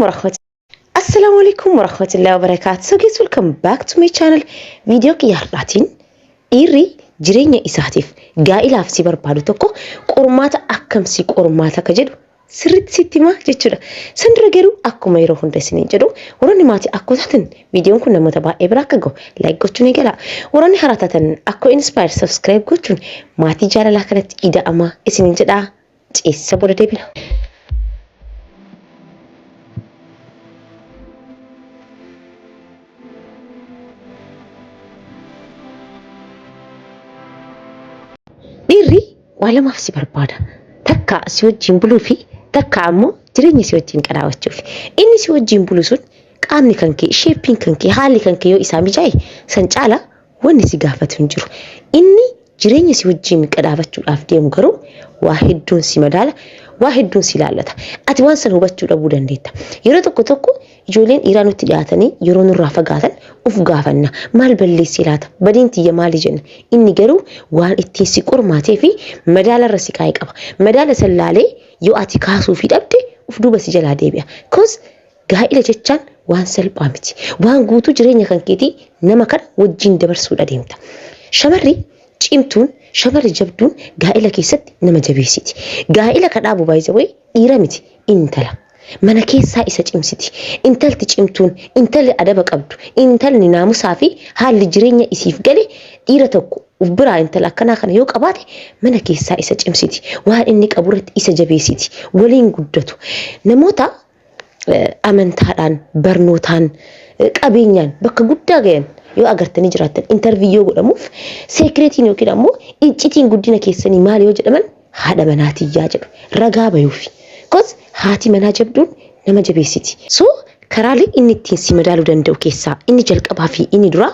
ورحمة السلام عليكم ورحمة الله وبركاته. So guys, welcome back to my channel. Video kiyarratin irri jireenya isaatiif gaa'elaaf si barbaadu tokko qormaata akkamsi qormaata ka jedhu sirriitti sitti himaa jechuudha. Sandira garuu akkuma yeroo hunda isiniin jedhu warroonni maatii akka taatan viidiyoon kun namoota baay'ee bira akka gahu like gochuun eegala. Warroonni haaraa taatan akka inspire subscribe gochuun maatii jaalalaa kanatti ida'amaa isiniin jedha. Ceessa booda deebina. Dhiirri waa lamaaf si barbaada. Takka si wajjin buluu fi takka ammoo jireenya si wajjin qadaawachuuf. Inni si wajjin bulu sun qaamni kan kee, sheeppiin kan kee, haalli kan kee yoo isaa mijaa'e san caala wanni si gaafatu hin jiru. Inni jireenya si wajjin qadaawachuudhaaf deemu garuu waa hedduun si madaala, waa hedduun si ilaallata. Ati waan san hubachuu dhabuu dandeetta. Yeroo tokko ijoolleen dhiiraa nutti dhiyaatanii yeroo nurraa fagaatan uf gaafanna. Maal balleessi laata? Badiin tiyya maali jenna? Inni garuu waan ittiin si qormaatee fi madaala irra si kaa'ee qaba. Madaala sallaalee yoo ati kaasuu fi dhabde uf duuba si jalaa deebi'a. Kos gaa'ila jechaan waan salphaa miti. Waan guutuu jireenya kan keetii nama kana wajjin dabarsuudha deemta. Shamarri cimtuun, shamarri jabduun gaa'ila keessatti nama jabeessiti. Gaa'ila kadhaabu baay'isawee dhiira miti intala. Mana keessaa isa cimsiti. Intalti cimtuun, intalli adaba qabdu, intalli naamusaa fi haalli jireenya isiif gale dhiira tokko uf biraa intala akkanaa kana yoo qabaate mana keessaa isa cimsiti. Waan inni qaburratti isa jabeessiti. Waliin guddatu. Namoota amantaadhaan, barnootaan, qabeenyaan bakka guddaa gayan yoo agartanii jiraatan interviiyoo godhamuuf seekreetiin yookiin ammoo iccitiin guddina keessanii maali yoo jedhaman haadha manaatiyyaa jedhu ragaa bayuufi. Kos haati manaa jabduun nama jabeessiti. So karaalee inni ittiin si madaaluu danda'u keessaa inni jalqabaa fi inni duraa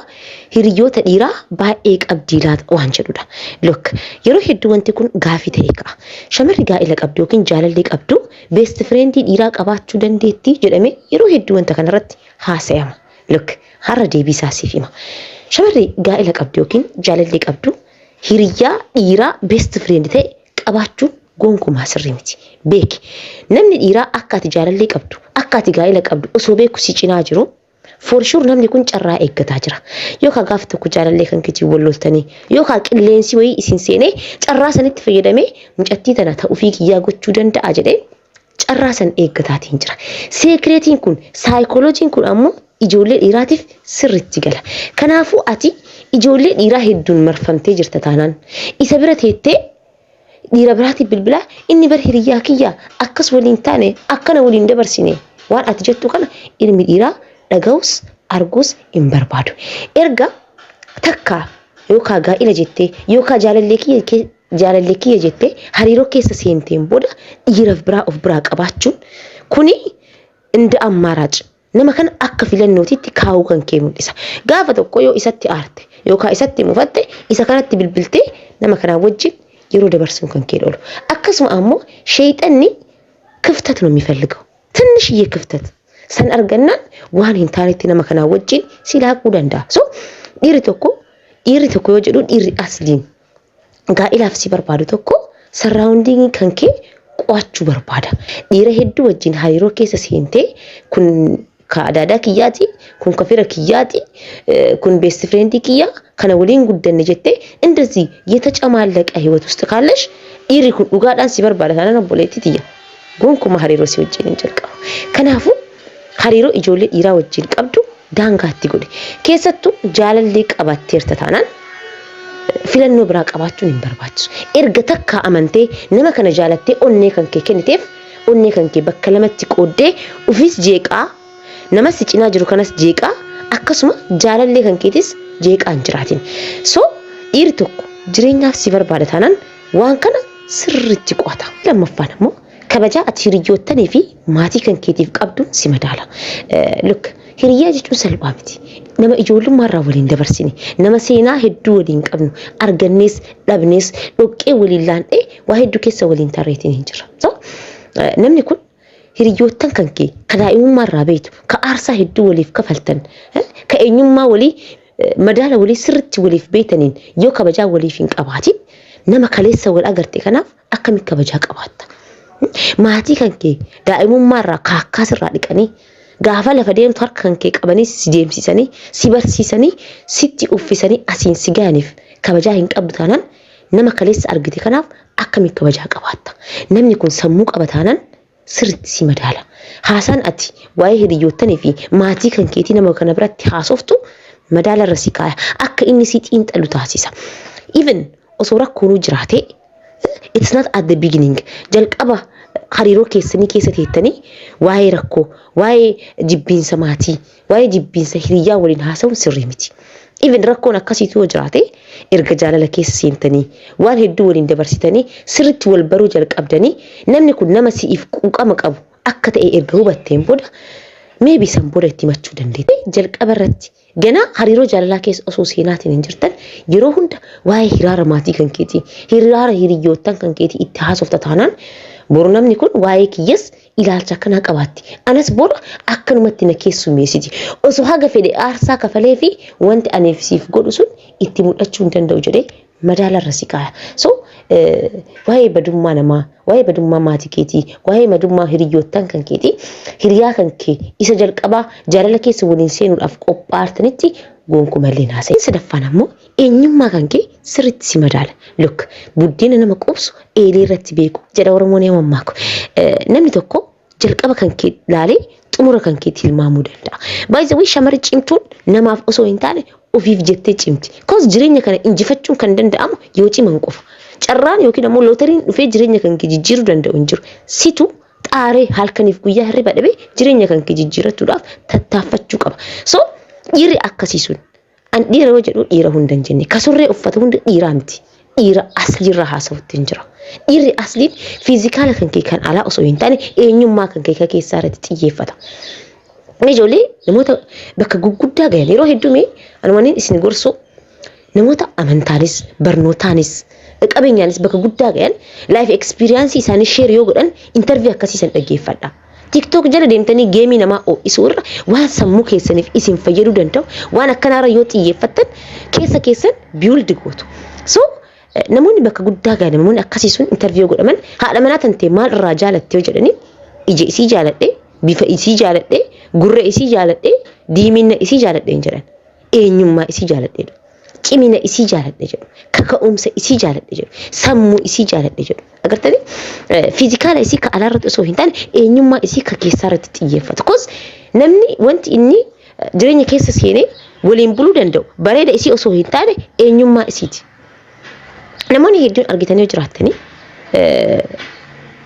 hiriyoota dhiiraa baay'ee qabdii laata waan jedhudha. Look, yeroo hedduu wanti kun gaafii ta'e ka'a. Shamarri gaa'ela qabdu yookiin jaalallee qabdu best friendii dhiiraa qabaachuu dandeettii jedhame yeroo hedduu wanta kanarratti haasa'ama. Look, har'a deebii isaa siif hima. Shamarri gaa'ela qabdu yookiin jaalallee qabdu hiriyaa dhiiraa best friend ta'e qabaachuun gonkumaa sirrii miti. Beeki. Namni dhiiraa akka ati jaalallee qabdu, akka ati gaa'ela qabdu osoo beeku si cinaa jiru, for sure namni kun carraa eeggataa jira. Yookaan gaafa tokko jaalallee kan keetii wal loltanii, yookaan qilleensi wayii isin seenee carraa sanitti fayyadamee mucattii tana ta'uufii kiyyaa gochuu danda'a jedhee carraa san eeggataatiin jira. Seekreetiin kun, saayikooloojiin kun ammoo ijoollee dhiiraatiif sirriitti gala. Kanaafuu ati ijoollee dhiiraa hedduun marfamtee jirta taanaan isa bira teettee dhiira biraatiif bilbilaa inni bar hiriyaa kiyyaa akkas waliin taane akkana waliin dabarsine waan ati jettu kana ilmi dhiiraa dhaga'us arguus hin barbaadu. Erga takka yookaan gaa'ila jettee yookaan jaalallee kiyya jettee hariiroo keessa seenteen booda dhiira biraa of biraa qabaachuun kuni inda ammaaraac nama kana akka filannootitti kaa'uu kan kee mul'isa. Gaafa tokko yoo isatti aarte yookaan isatti mufatte isa kanatti bilbiltee nama kanaa wajjin yeroo dabarsuun kan kee oolu. Akkasuma ammoo sheexanni ክፍተት ነው የሚፈልገው. ትንሽዬ ክፍተት san argannaan waan hin taanetti nama kanaa wajjin silaaquu danda'a. So dhiirri tokko yoo jedhu dhiirri asliin gaa'elaaf si barbaadu tokko sarraawundiin kan kee qo'achuu barbaada. Dhiira hedduu wajjin hariiroo keessa seentee kun kaadaadaa kiyyaati, kun kafira kiyyaati, kun best friend kiyya kana waliin guddanne jettee እንደዚህ የተጨማለቀ ህይወት ውስጥ ካለሽ dhiirri kun dhugaadhaan si barbaada taanaan obboleettii tiyya. Gonkumaa hariiroo si wajjin hin jalqabu. Kanaafuu hariiroo ijoollee dhiiraa wajjin qabdu daangaatti godhi. Keessattuu jaalallee qabatteerta taanaan filannoo biraa qabaachuun hin barbaachisu. Erga takka amantee nama kana jaalattee onnee kan kee kenniteef onnee kan kee bakka lamatti qooddee ufis jeeqaa nama si cinaa jiru kanas jeeqaa akkasuma jaalallee kan keetis jeeqaan jiraatin. So dhiirri tokko jireenyaaf si barbaada taanaan waan kana sirriitti qo'ata. Lammaffaan ammoo kabajaa ati hiriyoottanii fi maatii kan keetiif qabduun si madaala. Look, hiriyaa jechuun salphaa miti. Nama ijoollummaarraa waliin dabarsine, nama seenaa hedduu waliin qabnu, argannees, dhabnees, dhoqqee waliin laandhee waa hedduu keessa waliin tarreetiin hin jira. So namni kun hiriyoottan kan kee ka daa'imummaarraa beektu, ka aarsaa hedduu waliif kafaltan, ka eenyummaa walii madaala walii sirriitti waliif beetaniin yoo kabajaa waliif hin qabaatin nama kaleessa wal agarte kanaaf akkamitti kabajaa qabaatta? maatii kan kee daa'imummaarraa kaakkaasirraa dhiqanii gaafa lafa deemtu harka kan kee qabanii si deemsisanii si barsiisanii sitti uffisanii asiin si gaaniif kabajaa hin qabdu taanaan nama kaleessa argite kanaaf akkamiin kabajaa qabaatta namni kun sammuu qaba taanaan sirriitti si madaala haasaan ati waa'ee hiriyyoottanii fi maatii kan keetii nama kana biratti haasoftu madaala irra si kaaya akka inni si xiinxalu taasisa even osoo rakkoonuu jiraate it's not at the beginning jalqaba hariiroo keessanii keessa teettanii waa'ee rakkoo waa'ee jibbiinsa maatii waa'ee jibbiinsa hiriyyaa waliin haasa'uun sirrii miti even rakkoon akkasiitu yoo jiraate erga jaalala keessa seentanii waan hedduu waliin dabarsitanii sirriitti wal baruu jalqabdanii namni kun nama si'iif quuqama qabu akka ta'e erga hubatteen booda maybe san booda itti himachuu dandeette jalqaba irratti gana hariiroo jaalalaa keessa osoo seenaatiin hin jirtan yeroo hunda waa'ee hiraara maatii kan keetii hiraara hiriyyoottan kan keetii itti haasofta taanaan boru namni kun waa'ee kiyyas ilaalcha kana qabaatti anas boru akkanumatti na keessummeessiti osoo haga fedhe aarsaa kafalee fi wanti aneef siif godhu sun itti mul'achuu hin danda'u jedhee madaala irra si kaaya so waa'ee badummaa namaa waa'ee badummaa maatii keetii waa'ee badummaa hiriyyoottan kan keetii hiriyaa kan kee isa jalqabaa jaalala keessa waliin seenuudhaaf qophaa'artanitti gonkumallee naasee sadaffaan ammoo eenyummaa kan kee sirriitti si madaala look buddeena nama qubsu eelee irratti beeku jedha Oromoon mammaako namni tokko jalqaba kan kee laalee xumura kan kee tilmaamuu danda'a by the way shamarri cimtuun namaaf osoo hin taane ofiif jettee cimti cause jireenya kana injifachuun kan danda'amu yoo ciman qofa carraan yookiin ammoo looteriin dhufee jireenya kan kee jijjiiruu danda'u hin jiru situ xaaree halkaniif guyyaa hirriba dhabee jireenya kan kee jijjiirrachuudhaaf tattaaffachuu qaba so dhiirri akkasii sun an dhiira yoo jedhu dhiira hundan jenne kasurree uffata hunda dhiiraa miti dhiira asliirra haasawutti hin jira dhiirri asliin fiizikaala kan kee kan alaa osoo hin taane eenyummaa kan kee keessaa irratti xiyyeeffata ijoollee namoota bakka gurguddaa gayan yeroo hedduu anumaniin isin gorsu namoota amantaanis barnootaanis qabeenyaanis bakka guddaa gayan life experience isaanii share yoo godhan interview akkasiisan dhaggeeffadha TikTok jala deemtanii geemii namaa ho'isuu irra waan sammuu keessaniif isin fayyaduu danda'u waan akkanaarra yoo xiyyeeffattan keessa keessan build gootu so namoonni bakka guddaa gayan namoonni akkasii sun interview godhaman haadha manaa tantee maal irraa jaalatte yoo jedhanii ija isii jaaladhe bifa isii jaaladhe gurra isii jaaladhe diimina isii jaaladhe hin jedhan eenyummaa isii jaaladhe cimina isii jaaladhe jedhu kaka'umsa isii jaaladhe jedhu sammuu isii jaaladhe jedhu agartanii fiizikaala isii ka alaarratti osoo hin taane eenyummaa isii ka keessaarratti xiyyeeffata kos namni wanti inni jireenya keessa seenee waliin buluu danda'u bareeda isii osoo hin taane eenyummaa isiiti namoonni hedduun argitanii jiraattanii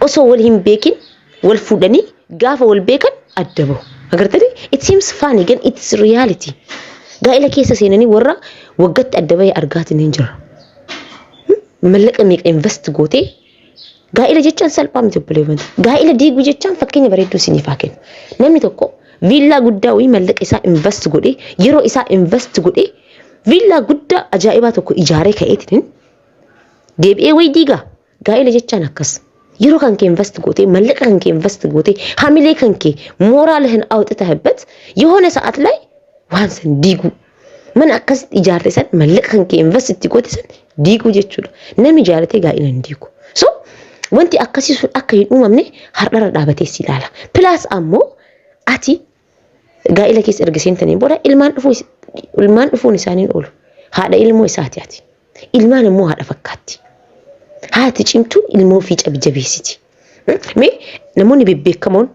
osoo wal hin beekin wal fuudhanii gaafa wal beekan adda bahu agartanii it seems funny again it's reality gaa'ila keessa seenanii warra waggatti adda bahee argaatiin hin jira mallaqa meeqa invest gootee gaa'ila jechaan salphaa miti obboleewwan gaa'ila diiguu jechaan fakkeenya bareedduu isiniif haa kennu namni tokko viillaa guddaa wayii mallaqa isaa invest godhee yeroo isaa invest godhee viillaa guddaa ajaa'ibaa tokko ijaaree ka'eetiin deebi'ee wayii diigaa gaa'ila jechaan akkas yeroo kan kee invest gootee mallaqa kan kee invest gootee hamilee kan kee mooraalihን አውጥተህበት የሆነ ሰዓት ላይ waan san diiguu mana akkas ijaarre san mallaqa kan kee invest itti goote san diiguu jechuudha namni jaalatee gaa'ila hin diigu so wanti akkasii sun akka hin uumamne har'ara dhaabatee si ilaala plus ammoo ati gaa'ila keessa erga seentanii booda ilmaan dhufuun isaaniin oolu haadha ilmoo isaati ati ilmaan immoo haadha fakkaatti haati cimtuun ilmoo ofii jabeessiti namoonni bebbeekamoon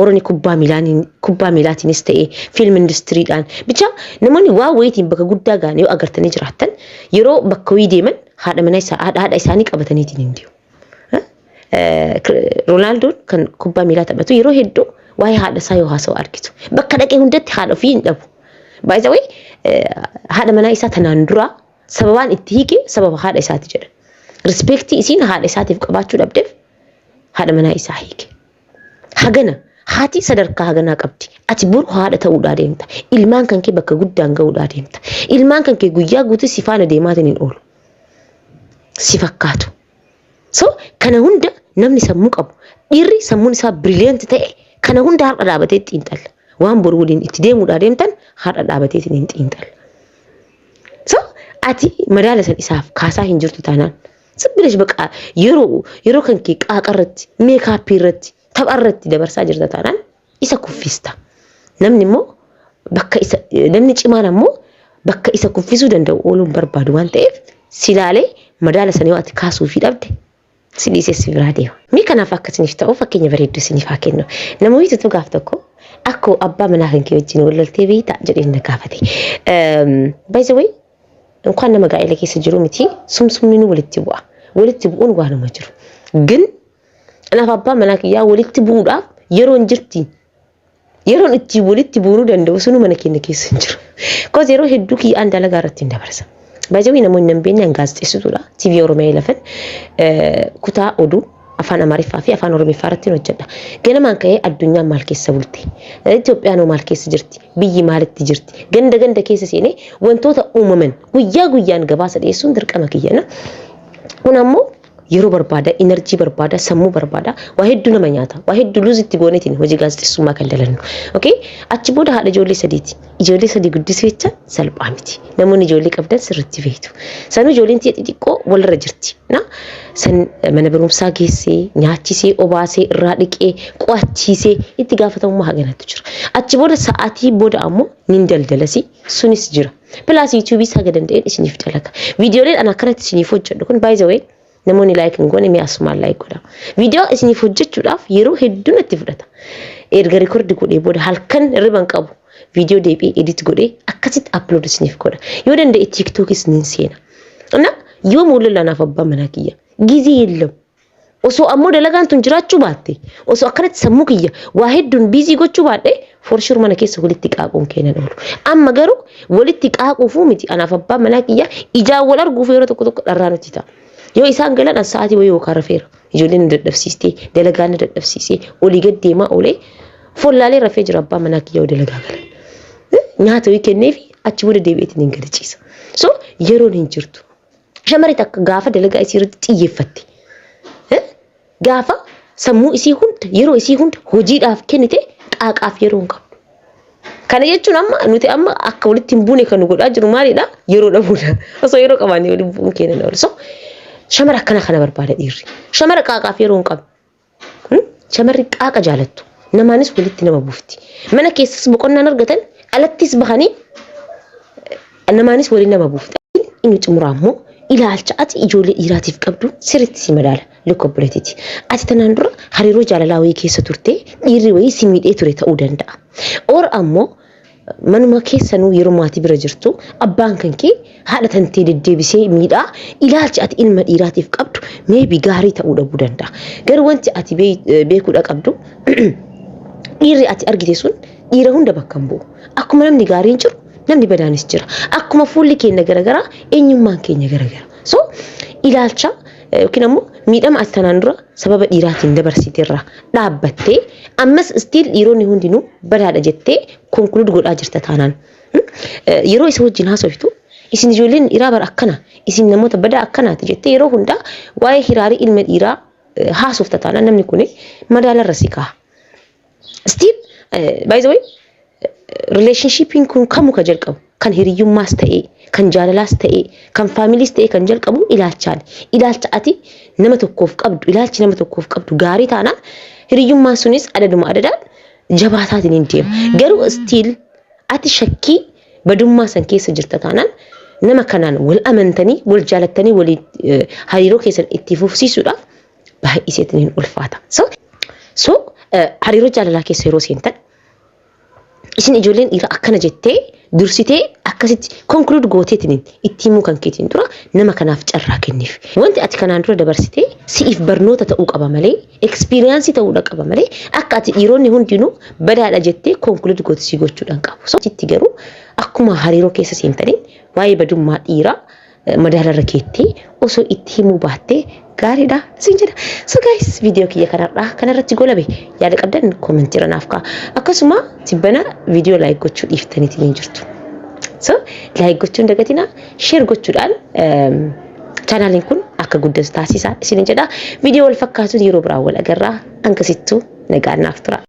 Oroni kubbaa miilaatiinis ta'ee film industiriidhaan bicha namoonni waa wayitiin bakka guddaa gahan yoo agartanii jiraattan yeroo bakka wayii deeman haadha isaanii qabataniitiin hin deemu. Ronaaldoon kan kubbaa miilaa taphatu yeroo hedduu waa'ee haadha isaa yoo haasa'u argitu. Bakka dhaqee hundatti haadha ofii hin dhabu. By the way haadha manaa isaa tanaan dura sababaan itti hiike sababa haadha isaati jedha. Respectii isiin haadha isaatiif qabaachuu dhabdeef haadha manaa isaa hiike. Hagana haati sadarkaa haganaa qabdi. Ati buru haadha ta'uudhaa deemta. Ilmaan kan kee bakka guddaan ga'uudhaa deemta. Ilmaan kan kee guyyaa guutuu si faana deemaatiin hin oolu. Si fakkaatu. So kana hunda namni sammuu qabu. Dhiirri sammuun isaa brilliant ta'e kana hunda har'a dhaabatee xiinxalla. Waan boru waliin itti deemuudhaa deemtan har'a dhaabatee hin xiinxalla. So ati madaala san isaaf kaasaa hin jirtu taanaan سبلش بقى يرو كنكي قاقرت ميكاب يرت تبقرت دبرسا جرتا تانان إسا كفيستا نمني مو بكا إسا نمني چمانا مو بكا إسا كفيسو دندو أولو بربادو وان تيف سلالي مدالة سنوات كاسو في دابده سليسي سفراديو مي كان فاكا سنفتاو فاكين يبريدو سنفاكينو نموي تتو قافتكو أكو أبا مناخن كي وجين ولا التيبي تأجرين نكافتي باي ذا واي እንኳን ነመጋይ ለከ ሲጅሩምቲ ሱምሱምኑ ወልትቡን ዋና ማጅሩ ግን አናፋባ መላክያ ወልትቡዳ የሮን ጅርቲ የሮን እቺ ወልትቡኑ ደንደው ስኑ መነከነ ከስንጅሩ ኮዜሮ ሄዱኪ አንድ አለጋራት እንደበረሰ ባጀዊ ነሞን ነምበኛ ጋዝ ጥሱላ ቲቪ ኦሮሚያ ይለፈን ኩታ ኦዱ afaan amaariffaa fi afaan oromiffaaratti hojjedha ganamaan ka'ee addunyaa maal keessa bulti Itoophiyaan maal keessa jirti biyyi maalitti jirti ganda keessa seenee wantoota uumaman guyyaan gabaasa dhiyeessuun dirqama kiyyana kun ammoo yeroo barbaada energy barbaada sammuu barbaada waa hedduu nama nyaata waa hedduu luuzitti goonetiin hojii gaazexeessummaa kan dalannu okay achi booda haadha ijoollee sadii guddisee salphaa miti namoonni ijoollee qabdan sirriitti beektu sanuu ijoolleen xixiqqoo walirra jirti na san mana barumsaa geessee nyaachisee obaasee irraa dhiqee qo'achiisee itti gaafatamummaa haganatu jira achi booda sa'aatii booda ammoo nin daldalasi sunis jira plus YouTube saga danda'een isiniif dalaga viidiyooleen ana kanatti isiniif hojjedhu kun by the way namoonni like ngone mi asuma like godha video isiniif hojjechuudhaaf yeroo hedduu natti fudhata erga record godhee booda halkan riban qabu video deebii edit godhee akkasitti upload isiniif godha yoo danda'e TikTok isiniin seena እና yoo mul'ala naaf abbaa manaa kiyya gizi yeellam osoo ammoo dalagaan tun jiraachuu baatte osoo akkanatti sammuu kiyya waa hedduun busy gochuu baadhe for sure mana keessa walitti qaaquun keenan oolu amma garuu walitti qaaquufuu miti anaaf abbaa manaa kiyya ijaa wal arguuf yeroo tokko dharraa nuti ta'a yoo isaan galan sa'aatii wayii yookaan rafeera ijoolleen dadhabsiistee dalagaan dadhabsiisee olii gad deemaa oolee follaalee rafee jira abbaa manaa kiyya dalagaa galan nyaata weekendii fi achi booda deebi'eetiin hin gadachiisa so yeroon hin jirtu shamarri takka gaafa dalagaa isii irratti xiyyeeffatte gaafa sammuu isii hunda yeroo isii hunda hojiidhaaf kennite qaaqaaf yeroo hin qabdu kana jechuun amma nuti amma akka walitti hin buune kan godhaa jiru maalidha yeroo dhabuudha osoo yeroo qabaannee walitti bu'uun kennan oolu so shamara kana barbaada dhiirri shamara qaaqaaf yeroo hin qabdu shamarri qaaqa jaalattu namaanis walitti nama buufti mana keessas boqonnaan argatan alattis bahanii namaanis waliin nama buufti inni xumuraa immoo ilaalcha ati ijoollee dhiiraatiif qabdu sirriitti si madaala likobbileetiiti ati tanaan dura hariiroo jaalalaa wayii keessa turte dhiirri wayii si miidhee ture ta'uu danda'a or ammoo manuma keessanuu yeroo maatii bira jirtu abbaan kan kee haadha tantee deddeebisee miidhaa ilaalcha ati ilma dhiiraatiif qabdu maybe gaarii ta'uu dhabuu danda'a garuu wanti ati beekuudha qabdu dhiirri ati argite sun dhiira hunda bakka hin bu'u akkuma namni gaariin jiru namni badaanis jira akkuma fuulli keenya garagaraa eenyummaan keenya garagara so ilaalcha yookiin ammoo miidhama ati tanaan dura sababa dhiiraatiin dabarsiteerraa dhaabbattee ammas still dhiironni hundinuu badaadha jettee conclude godhaa jirta taanaan yeroo isa wajjin haasoftu isin ijoolleen dhiiraa bara akkana isin namoota badaa akkanaati jettee yeroo hundaa waa'ee hiraarii ilma dhiiraa haasofta taanaan namni kun madaalarra si ka'a still by the way relationshipin kun kamu ka jalqabu kan hiriyyummaas ta'ee kan jaalalaas ta'ee kan faamiliis ta'ee kan jalqabu ilaalcha ati nama tokkoof qabdu ilaalchi nama tokkoof qabdu gaarii taanaan hiriyyummaan sunis adadaan jabaataatiin hin deemu garuu still ati shakkii badummaa san keessa jirta taanaan nama kanaan wal amantanii wal jaalattanii waliin hariiroo keessan itti fufsiisuudhaaf baay'iseetiin hin ulfaata so hariiroo jaalalaa keessa yeroo seentan isin ijoolleen dhiiraa akkana jettee dursitee akkasitti conclude gooteetiin itti himuu kan keetiin dura nama kanaaf carraa kenniif wanti ati kanaan dura dabarsitee siif barnoota ta'uu qaba malee experience ta'uu qaba malee akka ati dhiironni hundinuu badaadha jettee conclude gootisii gochuudhaan qabu so itti garuu akkuma hariiroo keessa seentaniin waa'ee badummaa dhiiraa madaalarra keettee osoo itti himuu baattee gaariidha sin jedha so guys video kiyya kanarratti golabe yaada qabdan comment irranaaf kaa akkasuma tibbana video like gochuu dhiiftaniitiin hin jirtu so like gochuun dagatina share gochuudhaan channelin kun akka guddatu taasisaa isin jedha video wal fakkaatu yeroo biraa wal agarraa hangasittuu nagaan naaf tura